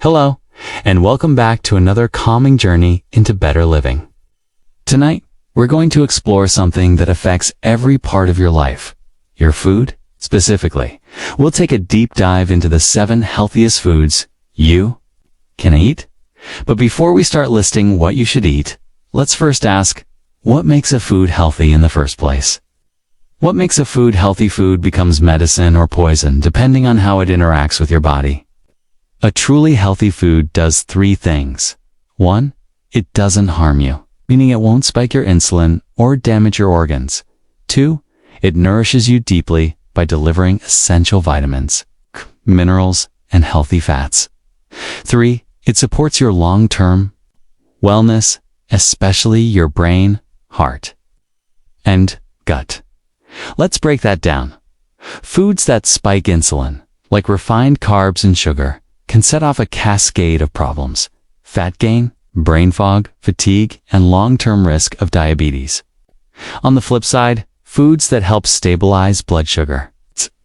Hello, and welcome back to another calming journey into better living. Tonight, we're going to explore something that affects every part of your life, your food, specifically. We'll take a deep dive into the 7 healthiest foods you can eat. But before we start listing what you should eat, let's first ask, what makes a food healthy in the first place? What makes a food healthy? Food becomes medicine or poison depending on how it interacts with your body. A truly healthy food does 3 things. 1. It doesn't harm you, meaning it won't spike your insulin or damage your organs. 2. It nourishes you deeply by delivering essential vitamins, minerals, and healthy fats. 3. It supports your long-term wellness, especially your brain, heart, and gut. Let's break that down. Foods that spike insulin, like refined carbs and sugar, can set off a cascade of problems: fat gain, brain fog, fatigue, and long-term risk of diabetes. On the flip side, foods that help stabilize blood sugar,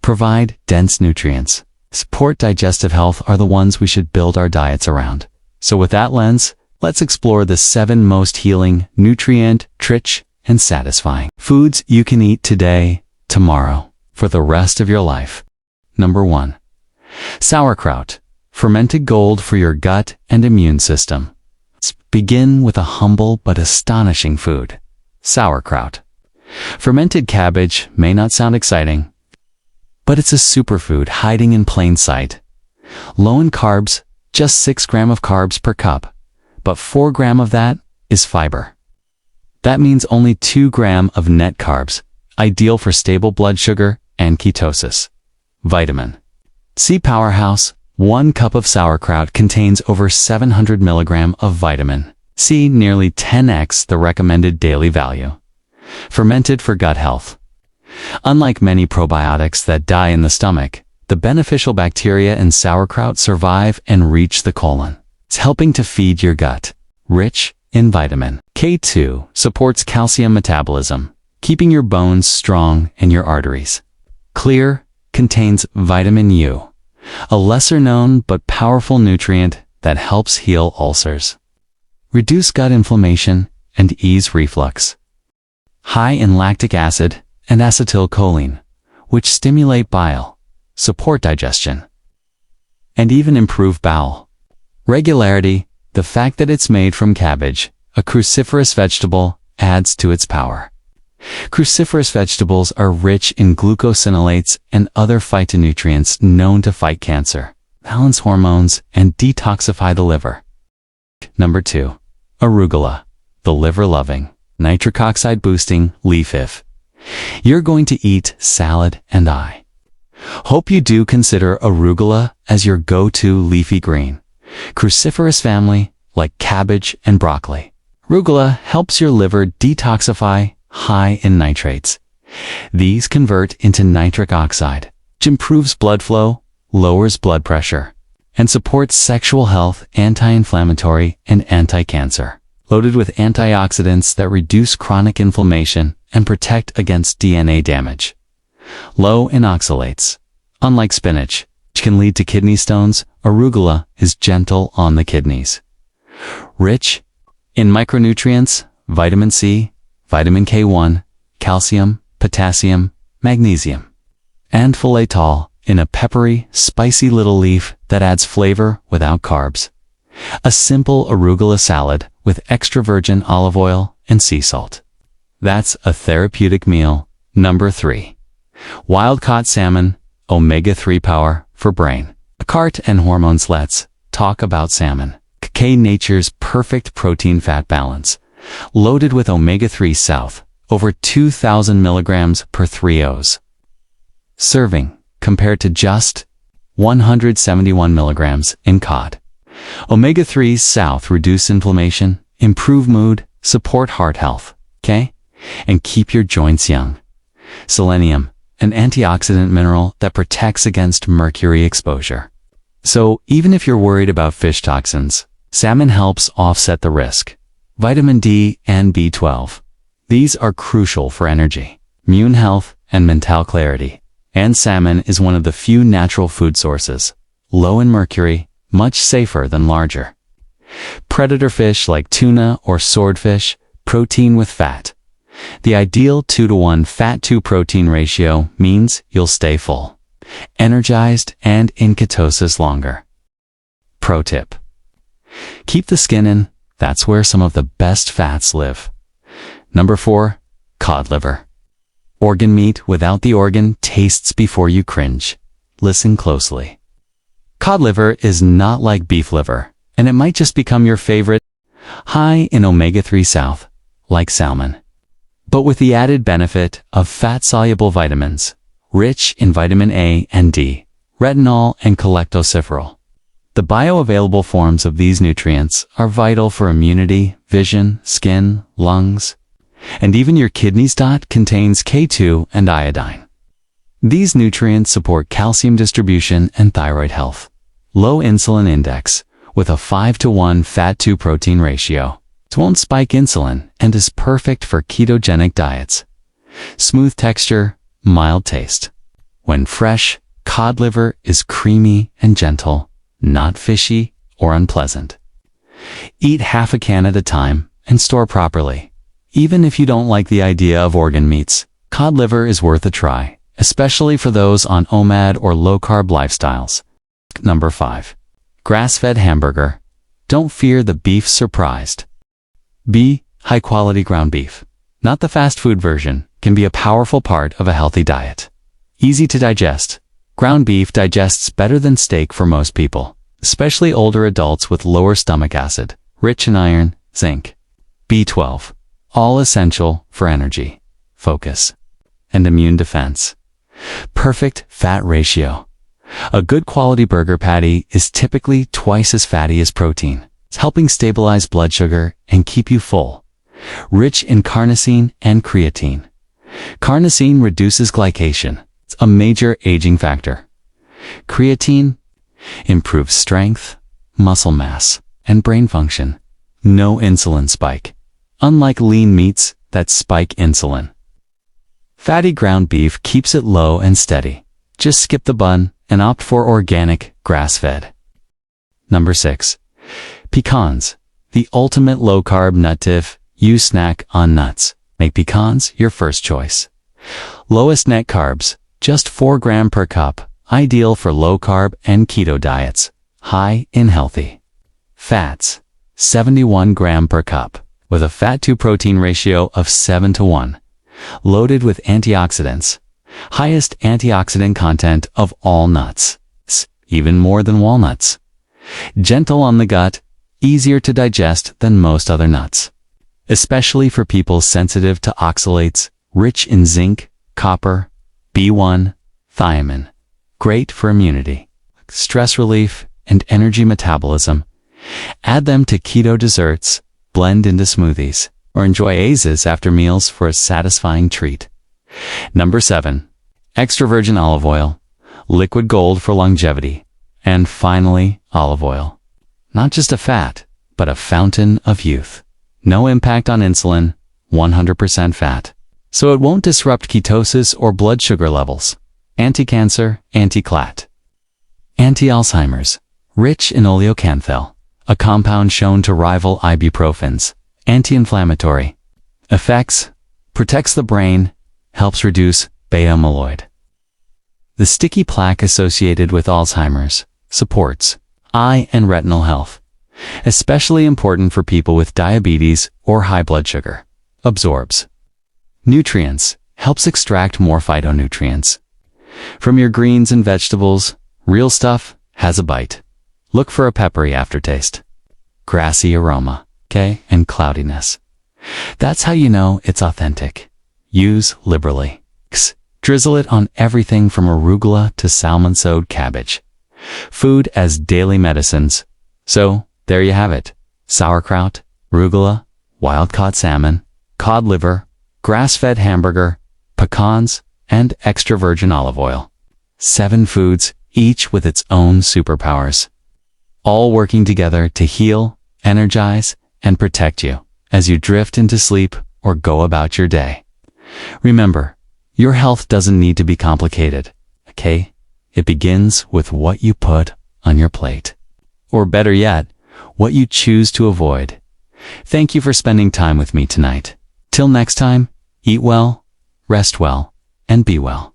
provide dense nutrients, support digestive health are the ones we should build our diets around. So with that lens, let's explore the 7 most healing, nutrient-rich, and satisfying foods you can eat today, tomorrow, for the rest of your life. Number 1. Sauerkraut. Fermented gold for your gut and immune system. Let's begin with a humble but astonishing food: sauerkraut. Fermented cabbage may not sound exciting, but it's a superfood hiding in plain sight. Low in carbs, just 6 grams of carbs per cup, but 4 grams of that is fiber. That means only 2 grams of net carbs, ideal for stable blood sugar and ketosis. Vitamin. See Powerhouse. 1 cup of sauerkraut contains over 700 milligrams of vitamin C, nearly 10x the recommended daily value. Fermented for gut health. Unlike many probiotics that die in the stomach, the beneficial bacteria in sauerkraut survive and reach the colon. It's helping to feed your gut. Rich in vitamin K2, supports calcium metabolism, keeping your bones strong and your arteries. Clear, contains vitamin U, a lesser-known but powerful nutrient that helps heal ulcers, reduce gut inflammation, and ease reflux. High in lactic acid and acetylcholine, which stimulate bile, support digestion, and even improve bowel. Regularity. The fact that it's made from cabbage, a cruciferous vegetable, adds to its power. Cruciferous vegetables are rich in glucosinolates and other phytonutrients known to fight cancer, balance hormones, and detoxify the liver. Number 2. Arugula, the liver-loving, nitric oxide boosting leaf. If you're going to eat salad, and I hope you do, consider arugula as your go-to leafy green, cruciferous family like cabbage and broccoli. Arugula helps your liver detoxify, high in nitrates. These convert into nitric oxide, which improves blood flow, lowers blood pressure, and supports sexual health, anti-inflammatory, and anti-cancer. Loaded with antioxidants that reduce chronic inflammation and protect against DNA damage. Low in oxalates. Unlike spinach, which can lead to kidney stones, arugula is gentle on the kidneys. Rich in micronutrients, vitamin C, vitamin K1, calcium, potassium, magnesium, and folate in a peppery, spicy little leaf that adds flavor without carbs. A simple arugula salad with extra virgin olive oil and sea salt. That's a therapeutic meal. Number 3. Wild-caught salmon, omega-3 power for brain, heart, and hormones. Let's talk about salmon. Nature's perfect protein-fat balance. Loaded with omega-3 south, over 2,000 milligrams per 3 oz. Serving, compared to just 171 milligrams in cod. Omega-3s south reduce inflammation, improve mood, support heart health, and keep your joints young. Selenium, an antioxidant mineral that protects against mercury exposure. So even if you're worried about fish toxins, salmon helps offset the risk. Vitamin D and B12. These are crucial for energy, immune health, and mental clarity. And salmon is one of the few natural food sources, low in mercury, much safer than larger. Predator fish like tuna or swordfish, protein with fat. The ideal 2-to-1 fat-to-protein ratio means you'll stay full, energized, and in ketosis longer. Pro tip: keep the skin in, that's where some of the best fats live. Number 4, cod liver. Organ meat without the organ tastes before you cringe. Listen closely. Cod liver is not like beef liver, and it might just become your favorite. High in omega-3 south, like salmon, but with the added benefit of fat-soluble vitamins, rich in vitamin A and D, retinol and cholecalciferol. The bioavailable forms of these nutrients are vital for immunity, vision, skin, lungs, and even your kidneys. Contains K2 and iodine. These nutrients support calcium distribution and thyroid health. Low insulin index, with a 5-to-1 fat-to-protein ratio. It won't spike insulin and is perfect for ketogenic diets. Smooth texture, mild taste. When fresh, cod liver is creamy and gentle, not fishy or unpleasant. Eat half a can at a time and store properly. Even if you don't like the idea of organ meats, cod liver is worth a try, especially for those on OMAD or low-carb lifestyles. Number 5. Grass-fed hamburger. Don't fear the beef surprised. High-quality ground beef, not the fast food version, can be a powerful part of a healthy diet. Easy to digest. Ground beef digests better than steak for most people, especially older adults with lower stomach acid, rich in iron, zinc, B12, all essential for energy, focus, and immune defense. Perfect fat ratio. A good quality burger patty is typically twice as fatty as protein. It's helping stabilize blood sugar and keep you full. Rich in carnosine and creatine. Carnosine reduces glycation. It's a major aging factor. Creatine improves strength, muscle mass, and brain function. No insulin spike, unlike lean meats that spike insulin. Fatty ground beef keeps it low and steady. Just skip the bun and opt for organic, grass-fed. Number 6. Pecans, the ultimate low-carb nut tip. You snack on nuts. Make pecans your first choice. Lowest net carbs, just 4 grams per cup, ideal for low-carb and keto diets. High in healthy fats, 71 grams per cup, with a fat-to-protein ratio of 7-to-1. Loaded with antioxidants. Highest antioxidant content of all nuts, even more than walnuts. Gentle on the gut, easier to digest than most other nuts. Especially for people sensitive to oxalates, rich in zinc, copper, B1, thiamine. Great for immunity, stress relief, and energy metabolism. Add them to keto desserts, blend into smoothies, or enjoy AZs after meals for a satisfying treat. Number 7. Extra virgin olive oil, liquid gold for longevity. And finally, olive oil. Not just a fat, but a fountain of youth. No impact on insulin, 100% fat. So it won't disrupt ketosis or blood sugar levels. Anti-cancer, anti-clat. Anti-Alzheimer's, rich in oleocanthal, a compound shown to rival ibuprofens. Anti-inflammatory. Effects: protects the brain, helps reduce beta-amyloid. The sticky plaque associated with Alzheimer's supports eye and retinal health, especially important for people with diabetes or high blood sugar. Absorbs nutrients, helps extract more phytonutrients from your greens and vegetables. Real stuff has a bite. Look for a peppery aftertaste, grassy aroma, and cloudiness. That's how you know it's authentic. Use liberally. Drizzle it on everything from arugula to salmon-sowed cabbage. Food as daily medicines. So, there you have it. Sauerkraut, arugula, wild-caught salmon, cod liver, grass-fed hamburger, pecans, and extra virgin olive oil. 7 foods, each with its own superpowers. All working together to heal, energize, and protect you as you drift into sleep or go about your day. Remember, your health doesn't need to be complicated, okay? It begins with what you put on your plate. or better yet, what you choose to avoid. Thank you for spending time with me tonight. Till next time, eat well, rest well, and be well.